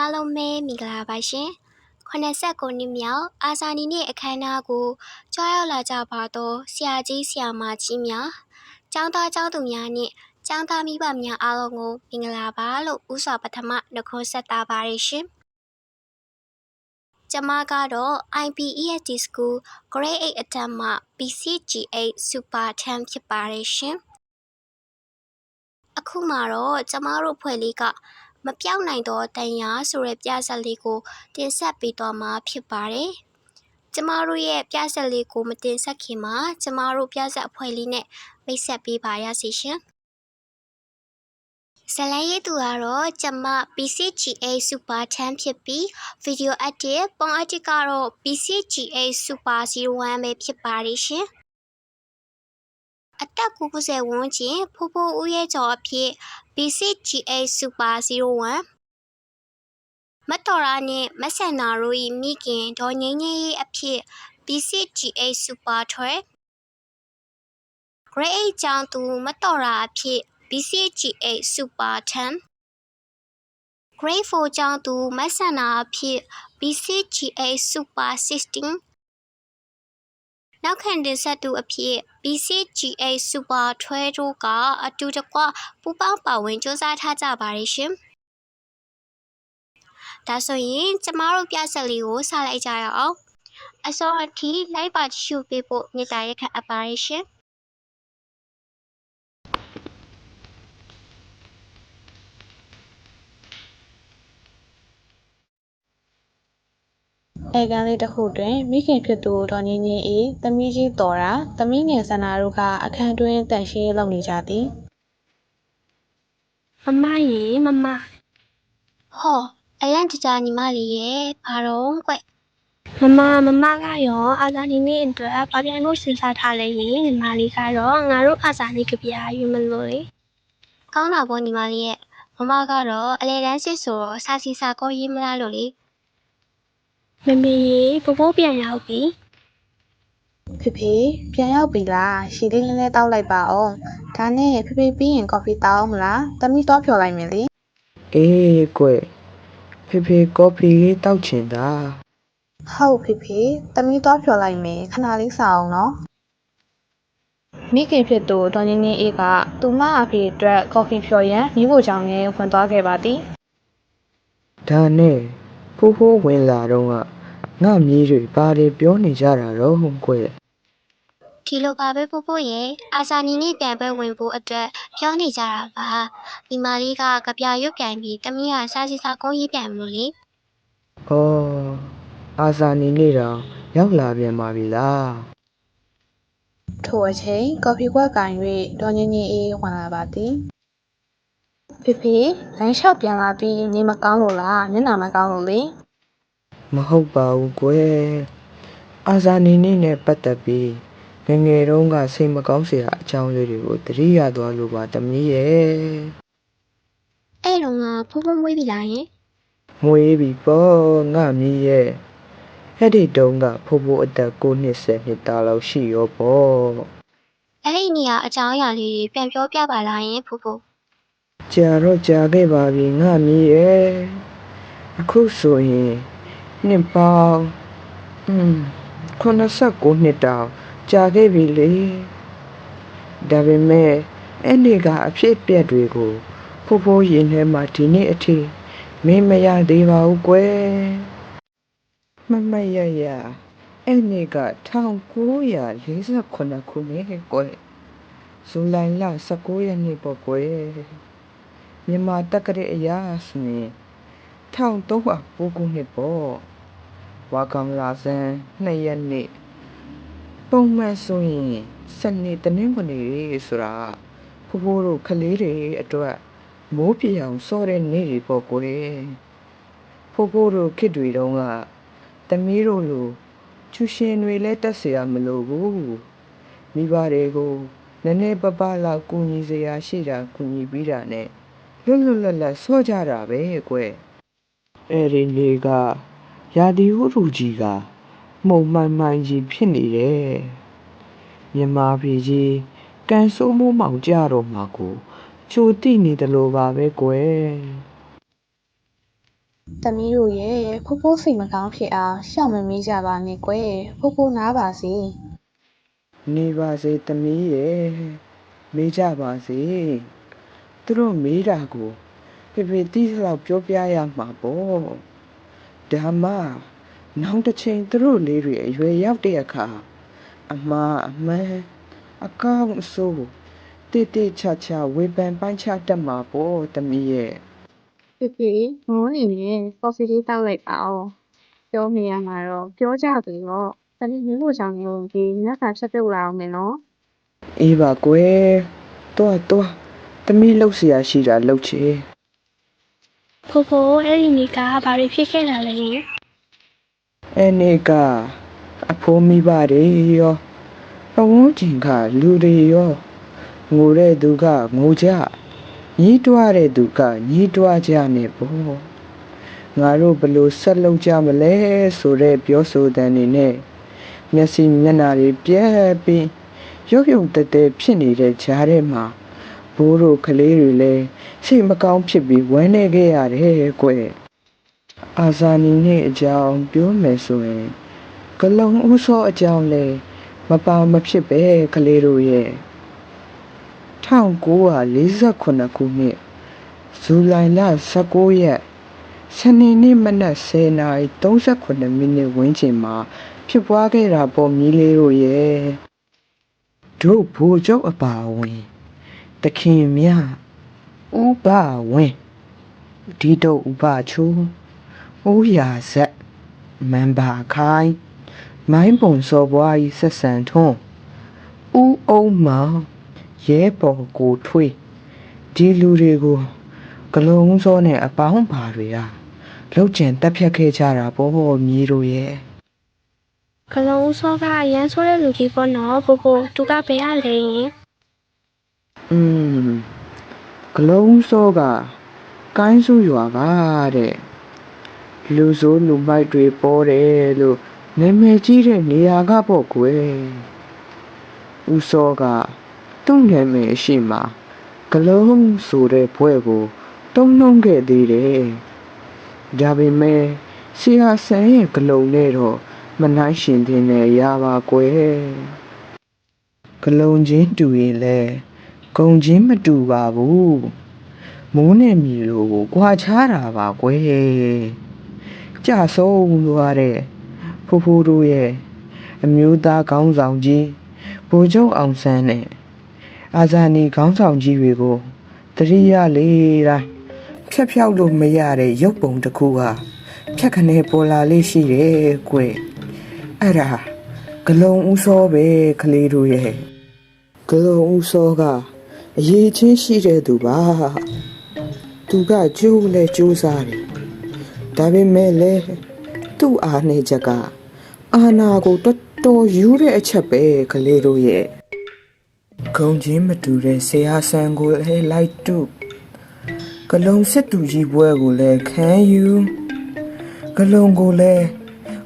အားလုံးပဲမင်္ဂလာပါရှင်89နှစ်မြောက်အာဇာနည်နေ့အခမ်းအနားကိုကြွားရောက်လာကြပါသောဆရာကြီးဆရာမကြီးများကျောင်းသားကျောင်းသူများနှင့်ကျောင်းသားမိဘများအားလုံးကိုမင်္ဂလာပါလို့ဥစွာပထမနှုတ်ခွန်းဆက်တာပါရရှင်ကျမကတော့ IPESD School Grade 8အတန်းမှ PCG8 Super 10ဖြစ်ပါတယ်ရှင်အခုမှတော့ကျမတို့ဖွဲ့လေးကမပြောင်းနိုင်သောတန်ရာဆိုတဲ့ပြဆက်လေးကိုတင်ဆက်ပေးသွားမှာဖြစ်ပါတယ်။ကျမတို့ရဲ့ပြဆက်လေးကိုမတင်ဆက်ခင်မှာကျမတို့ပြဆက်အဖွဲ့လေးနဲ့မိတ်ဆက်ပေးပါရစေရှင်။ဇလန်ရေးသူကတော့ကျမ PCG8 Super 10ဖြစ်ပြီး Video Edit ပုံ Edit ကတော့ PCG8 Super 01ပဲဖြစ်ပါတယ်ရှင်။အသက်90ဝန်းကျင်ဖိုးဖိုးဦးရဲ့ကျော်အဖြစ် PCG8 Super 01မတော်ရာနဲ့မဆန်နာတို့၏မိခင်ဒေါ်ငင်းငင်းရဲ့အဖြစ် PCG8 Super 12 Grade 8ကျောင်းသူမတော်ရာအဖြစ် PCG8 Super 10 Grade 4ကျောင်းသူမဆန်နာအဖြစ် PCG8 Super 16နောက်ခံတင်ဆက်သူအဖြစ် PCG8 Super 12တို့ကအတူတကွပူးပေါင်းပါဝင်စူးစမ်းထားကြပါတယ်ရှင်။ဒါဆိုရင်ကျမတို့ပြဆက်လေးကိုစလိုက်ကြရအောင်။အစောအထိလိုက်ပါကြည့်ရှုပေးဖို့မေတ္တာရက်ခံအပ်ပါတယ်ရှင်။ဧကန်လေးတစ်ခုတွင်မိခင်ဖြစ်သူဒေါ်ငင်းငင်း၏သမီးကြီးတော်ရာသမီးငယ်ဆန္ဒတို့ကအခန်းတွင်တန်ရှင်းလုပ်နေကြသည်မမရေမမဟောအရန်ကြညီမလေးရဲ့ဘာတော့ကွမမကရောအာဇာနည်နေ့အတွက်ဘာပြန်လို့စဉ်းစားထားလဲရင်ညီမလေးကတော့ငါတို့အာဇာနည်ကဗျာယူမလို့လေကောင်းတာပေါ့ညီမလေးရဲ့မမကတော့အလဲတန်းစစ်ဆိုတော့စာစီစာကောရေးမလားလို့လေမမေရေပိုးပြန်ရောက်ပြီဖေပြန်ရောက်ပြီလားရှီလေးနည်းနည်းတောက်လိုက်ပါအောင်ဒါနဲ့ဖေပြီးရင်ကော်ဖီတောက်မလားသမီးတော့ဖြော်လိုက်မယ်လေအေးကွဖေကော်ဖီလေးတောက်ချင်တာဟုတ်ဖေသမီးတော့ဖြော်လိုက်မယ်ခဏလေးစောအောင်နော်မိခင်ဖြစ်သူဒေါ်ငင်းငင်းအေးကသူမအဖေအတွက်ကော်ဖီဖြော်ရန်မိဖို့ကြောင့်လည်းဝင်သွားခဲ့ပါသည်ဒါနဲ့ဖိုးဝင်လာတော့ကငါမြေးတွေဘာတွေပြောနေကြတာတော့ကွဒီလိုပါပဲပို့ရဲ့အာဇာနည်နေ့ပြန်ပွဲဝင်ဖို့အတွက်ပြောနေကြတာပါဒီမာလေးကကြပြရွတ်ပြန်ပြီးတမီးကစာစီစာကုန်းရေးပြန်မလို့လေဩအာဇာနည်နေ့တော့ရောက်လာပြန်ပါပြီလားထိုအချိန်ကော်ဖီခွက်ကင်၍ဒေါ်ငင်းငင်းအေးဝင်လာပါသည်ဖေလမ်းလျှောက်ပြန်လာပြီးနေမကောင်းလို့လားမျက်နှာမကောင်းလို့လေမဟုတ်ပါဘူးအာဇာနည်နေ့နဲ့ပတ်သက်ပြီးငယ်ငယ်တုန်းကစိတ်မကောင်းစရာအကြောင်းလေးတွေကိုသတိရသွားလို့ပါတမီးရဲ့အဲ့တော့ငါဖိုးမွေးပြီလားယင်မွေးပြီပေါ့ငါမီးရဲ့အဲ့ဒီတုန်းကဖိုးအသက်9နှစ်10နှစ်သားလောက်ရှိရောပေါ့အဲ့ဒီနေရာအကြောင်းအရာလေးတွေပြန်ပြောပြပါလားယင်ဖိုးကြာတော့ကြာခဲ့ပါပြီငါမီးရဲ့အခုဆိုရင်နှစ်ပေါင်း89နှစ်တောင်ကြာခဲ့ပြီလေဒါပေမဲ့အဲ့ဒီကအဖြစ်ပြက်တွေကိုဖိုးရင်ထဲမှာဒီနေ့အထိမင်းမရသေးပါဘူးကွယ်မမရအဲ့ဒီက1948ခုနှစ်ကွယ်ဇူလိုင်လ19ရက်နေ့ပေါ့ကွယ်မြန်မာတက္ကရာအရာဆိုရင်1309ခုနှစ်ပေါ့ဝါကောင်လာဇန်2ရက်နေ့ပုံမှန်ဆိုရင်စနေတနင်္ဂနွေဆိုတာဖိုးတို့ကလေးတွေအတွက်မိုးပြေအောင်စောတဲ့နေ့တွေပေါ့ကွယ်ဖိုးတို့ခေတ်တွေတုန်းကသမီးတို့လိုကျူရှင်တွေလည်းတက်เสียမလို့ဘူးမိဘတွေကိုနည်းနည်းပပလောက်ကူညီစရာရှိတာကူညီပြီးတာနဲ့လွတ်လပ်စောကြတာပဲကွယ်အဲ့ဒီနေ့ကရာသီဥတုကြီးကမှုန်မှန်ကြီးဖြစ်နေတယ်မြန်မာပြည်ကြီးကန်ဆိုးမိုးမောင်ကြတော့မှာကိုချိုတိနေတယ်လို့ပါပဲကွယ် သမီးတို့ရဲ့ဖိုးဖိုးစိတ်မကောင်းဖြစ်အောင်ရှောက်မမေးကြပါနဲ့ကွယ်ဖိုးဖိုးနားပါစေ နေပါစေသမီးရဲ့မေးကြပါစေသူတို့မေးတာကိုဖေဖေတိလောက်ပြောပြရမှာပေါ့ဒါမှနောက်တစ်ချိန်သူတို့လေးတွေအရွယ်ရောက်တဲ့အခါအမှားအမှန်အကောင်းအဆိုးတိတိချာချာဝေဖန်ပိုင်းခြားတတ်မှာပေါ့သမီးရဲ့ ဖေဖေငိုနေရင်ကော်ဖီလေးတောက်လိုက်ပါဦးပြောနေရမှာတော့ပြောကြတယ်တော့သမီးမျိုးကြောင့်မျိုးဒီညခါချက်ပြုတ်လာအောင်မယ်နော် အေးပါကွယ်တွားသမီးလှုပ်เสียရှိတာလှုပ်ချေ ဖိုးဖိုးအဲ့ဒီနေ့ကဘာတွေဖြစ်ခဲ့တာလဲယင် အဲ့နေကအဖိုးမိပါတယ်ရောအဝန်းကျင်ကလူတွေရောငိုတဲ့သူကငိုကြညီးတွားတဲ့သူကညီးတွားကြနေပေါ့ငါတို့ဘလို့ဆက်လုပ်ကြမလဲဆိုတဲ့ပြောဆိုတဲ့အနေနဲ့မျက်စိမျက်နှာတွေပြက်ပြီးရုပ်ရုပ်တဲတဲဖြစ်နေတဲ့ကြားထဲမှာဘိုးတို့ကလေးတွေလည်းစိတ်မကောင်းဖြစ်ပြီးဝမ်းနေခဲ့ရတယ်ကွအာဇာနည်နဲ့အကြောင်းပြောမယ်ဆိုရင်ကလုံဦးစောအကြောင်းလဲမပါမဖြစ်ပဲကလေးတို့ရဲ့1948ခုနှစ်ဇူလိုင်လ19ရက်စနေနေ့မနက်10:38မိနစ်ဝန်းကျင်မှာဖြစ်ပွားခဲ့တာပေါ့မီးလေးတို့ရဲ့တို့ဘိုးချုပ်အပါဝင်တခင်မြဥပဝင်းဒီတော့ဥပချိုးဦးရာဇက်မန်ပါခိုင်မိုင်းပုံစော်ဘွားကြီးဆက်ဆန်ထွန်းဦးအုံးမောင်ရဲပေါ်ကိုထွေးဒီလူတွေကိုဂလုံးစောနဲ့အပေါင်းပါတွေကလောက်ကျန်တက်ဖြတ်ခဲ့ကြတာပေါ့မြည်တို့ရဲ့ ကလုံးဦးစောကအရန်ဆိုးတဲ့လူကြီးပေါ့နော်ဖိုးဖိုးသူကဘယ်ရလဲယင် ဂလုံးစောကကိုင်းစုရွာကတဲ့လူဆိုးလူမိုက်တွေပေါ်တယ်လို့နာမည်ကြီးတဲ့နေရာကပေါ့ကွယ်ဦးစောကသူ့နာမည်ရှိမှာဂလုံးဆိုတဲ့ဘွဲ့ကိုတုံးနှုံးခဲ့သေးတယ်ဒါပေမဲ့ဆရာဆန်ရဲ့ဂလုံးနဲ့တော့မနိုင်ရှင်တင်နေရပါကွယ်ဂလုံးချင်းတူရင်လဲဂုံချင်းမတူပါဘူးမိုးနဲ့မြေလိုကိုကြွာချတာပါကွယ်ကြဆုံးသွားတဲ့ဖိုးဖိုးတို့ရဲ့အမျိုးသားခေါင်းဆောင်ကြီးဗိုလ်ချုပ်အောင်ဆန်းနဲ့အာဇာနည်ခေါင်းဆောင်ကြီးတွေကိုတတိယလေးတိုင်းဖြတ်ဖြောက်လို့မရတဲ့ရုပ်ပုံတစ်ခုဟာဖြတ်ခနဲပေါ်လာလေးရှိတယ်ကွယ်အဲ့ဒါဂလုံးဦးစောပဲကလေးတို့ရဲ့ဂလုံးဦးစောကအရေးချင်းရှိတဲ့သူပါသူကကြိုးလဲကြိုးစားတယ်ဒါပေမဲ့လေသူ့အားနေချက်ကအာနာကိုတော်တော်ယူတဲ့အချက်ပဲကလေးတို့ရဲ့ဂုံချင်းမတူတဲ့ဆရာဆန်ကိုလဲလိုက်တူဂလုံးစစ်တူကြီးပွဲကိုလဲခံယူဂလုံးကိုလဲ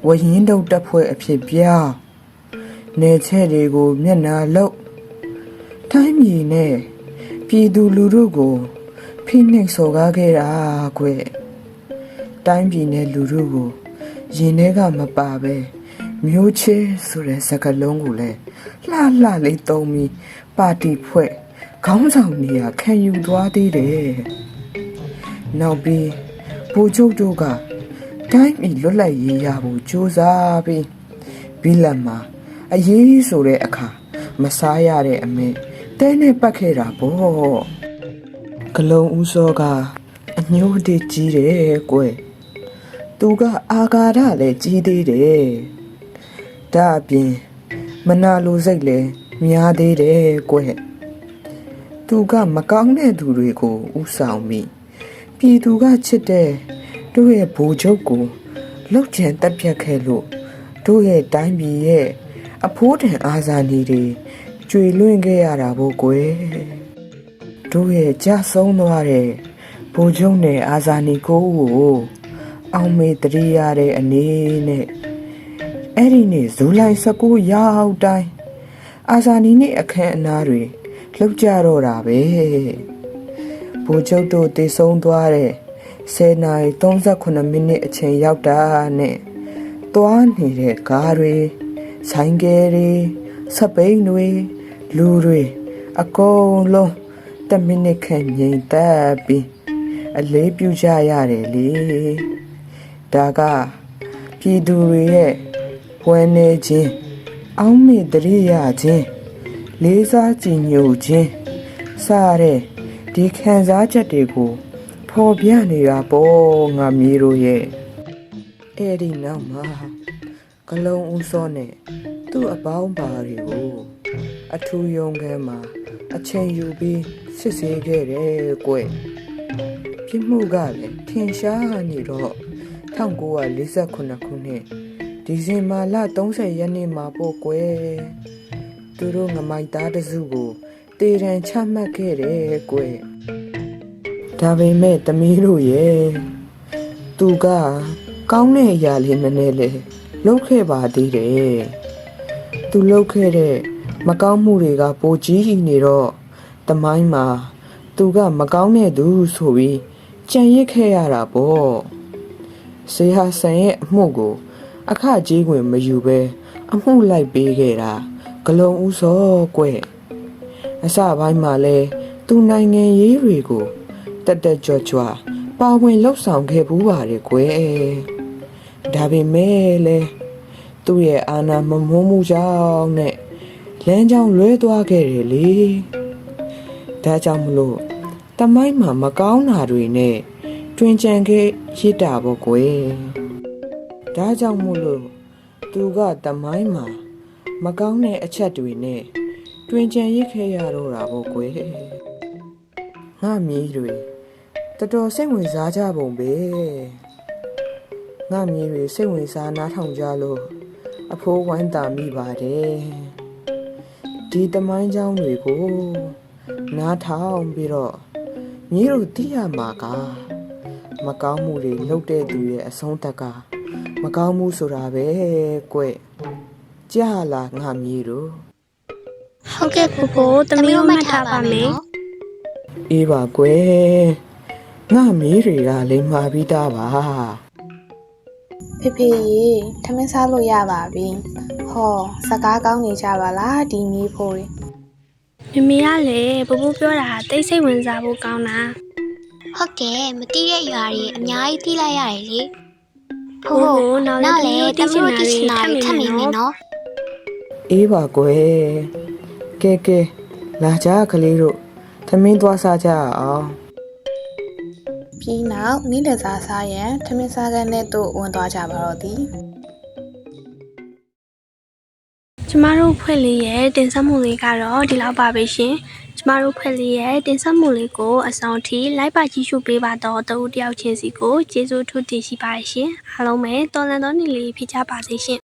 ဝရင်တုတ်တက်ဖွဲ့အဖြစ်ပြောင်းနေချက်တွေကိုမျက်နာလောက်တိုင်းပြည်နဲ့ပြည်သူလူထုကိုဖိနှိပ်စော်ကားခဲ့တာကွတိုင်းပြည်နဲ့လူထုကိုရင်ထဲကမပါပဲမျိုးချေဆိုတဲ့စကားလုံးကိုလည်းလှလေးသုံးပြီးပါတီဖွဲ့ခေါင်းဆောင်နေရခံယူသွားသေးတယ်နောက်ပြီးဗိုလ်ချုပ်တို့ကတိုင်းပြည်လွတ်လပ်ရေးရဖို့ကြိုးစားပြီးဘီလန်မှာအရေးဆိုတဲ့အခါမစားရတဲ့အမေတဲနဲ့ပတ်ခဲ့တာပေါ့ဂလုံးဦးစောကအညိုးတကြီးတယ်ကွသူကအာဃာတလည်းကြီးသေးတယ်ဒါအပြင်မနာလိုစိတ်လည်းများသေးတယ်ကွသူကမကောင်းတဲ့သူတွေကိုဥဆောင်ပြီးပြည်သူကချစ်တဲ့တို့ရဲ့ဗိုလ်ချုပ်ကိုလောက်ကျန်တက်ပြတ်ခဲ့လို့တို့ရဲ့တိုင်းပြည်ရဲ့အဖိုးတန်အာဇာနည်တွေကျွေလွင့်ခဲ့ရတာပေါ့ကွယ်တို့ရဲ့ကြဆုံးသွားတဲ့ဗိုလ်ချုပ်နဲ့အာဇာနည်ကိုအောင်မေတရိရတဲ့အနေနဲ့အဲ့ဒီနေ့ဇူလိုင်19ရောက်တိုင်းအာဇာနည်နေ့အခမ်းအနားတွေလှုပ်ကြတော့တာပဲဗိုလ်ချုပ်တို့တည်ဆုံးသွားတဲ့ 10 နာရီ 39 မိနစ်အချိန်ရောက်တာနဲ့သွားနေတဲ့ကားတွေဆိုင်ကယ်တွေစပိန်တွေလူတွေအကုန်လုံး10 မိနစ်ခန့်ငြိမ်သက်ပြီးအလေးပြုကြရတယ်လေဒါကပြည်သူတွေရဲ့ဝမ်းနေခြင်းအောက်မေ့တရိယာခြင်းလေးစားကြည်ညိုခြင်းစတဲ့ဒီခံစားချက်တွေကိုဖော်ပြနေတာပေါ့ငါမြေတို့ရဲ့အဲ့ဒီနောက်မှာကလုံးဦးစောနဲ့သူ့အပေါင်းပါတွေကိုအထူးယုံခဲမှာအချိန်ယူပြီးစစ်ဆေးခဲ့တယ်ကွပြစ်မှုကလည်းထင်ရှားနေတော့1948ခုနှစ်ဒီဇင်ဘာလ30ရက်နေ့မှာပို့ကွယ်သူတို့ငမိုက်သားတစုကိုတေရန်ချမှတ်ခဲ့တယ်ကွဒါပေမဲ့တမီးတို့ရဲ့သူကကောင်းတဲ့အရာလေးနည်းနည်းလေးလုပ်ခဲ့ပါသေးတယ်သူလုပ်ခဲ့တဲ့မကောင်းမှုတွေကပိုကြီးနေတော့တမိုင်းမှာသူကမကောင်းတဲ့သူဆိုပြီးကြံရစ်ခဲ့ရတာပေါ့ဆေဟာဆန်ရဲ့အမှုကိုအခကြီးဝင်မယူပဲအမှုလိုက်ပေးခဲ့တာဂလုံဦးစောကွအစပိုင်းမှာလဲသူနိုင်ငံရေးတွေကိုတက်တက်ကြွကြွပါဝင်လှုပ်ဆောင်ခဲ့ဘူးပါတယ်ကွဒါပေမဲ့လဲသူ့ရဲ့အာဏာမမုန်းမှုကြောင့်နဲ့လမ်းကြောင်းလွဲသွားခဲ့တယ်လေဒါကြောင့်မလို့တမိုင်းမှာမကောင်းတာတွေနဲ့တွင်ကြံခဲ့ရစ်တာပေါ့ကွဒါကြောင့်မို့လို့သူကတမိုင်းမှာမကောင်းတဲ့အချက်တွေနဲ့တွင်ကြံရစ်ခဲ့ရတော့တာပေါ့ကွငါမြေးတွေတော်တော်စိတ်ဝင်စားကြပုံပဲငါမြေးတွေစိတ်ဝင်စားနားထောင်ကြလို့အဖိုးဝမ်းသာမိပါတယ်ဒီတမိုင်းเจ้าတွေကိုနားထောင်ပြီးတော့မြေးတို့သိရမှာကမကောင်းမှုတွေလုပ်တဲ့သူရဲ့အဆုံးသက်ကမကောင်းမှုဆိုတာပဲကွကြားလားငါမြေးတို့ ဟုတ်ကဲ့ဖိုးဖိုးတမီးတို့မှတ်ထားပါမယ် အေးပါကွငါမြေးတွေကလိမ္မာပြီးသားပါ ဖေဖေရေထမင်းစားလို့ရပါပြီဟောစကားကောင်းနေကြပါလားဒီမီးဖိုးတွေ မမေကလည်းဖိုးဖိုးပြောတာတိတ်ဆိတ်ဝင်စားဖို့ကောင်းတာ ဟုတ်တယ်မတိတဲ့ရွာတွေအများကြီးသိလိုက်ရတယ်လေ ဖိုးဖိုးနောက်လည်းတမီးတို့သိချင်တာတွေထပ်မိမယ်နော် အေးပါကွကဲလာကြကလေးတို့သမင်းသွားစားကြအောင် ပြီးနောက်နေ့လည်စာစားရန်ထမင်းစားခန်းထဲသို့ဝင်သွားကြပါတော့သည် ကျမတို့ဖွဲ့လေးရဲ့တင်ဆက်မှုလေးကတော့ဒီလောက်ပါပဲရှင်ကျမတို့ဖွဲ့လေးရဲ့တင်ဆက်မှုလေးကိုအဆောင်ထိလိုက်ပါကြည့်ရှုပေးပါတော့တဦးတယောက်ချင်းစီကိုကျေးဇူးထူးတင်ရှိပါတယ်ရှင်အားလုံးပဲတော်လန်တော်နေ့လေးဖြစ်ကြပါစေရှင်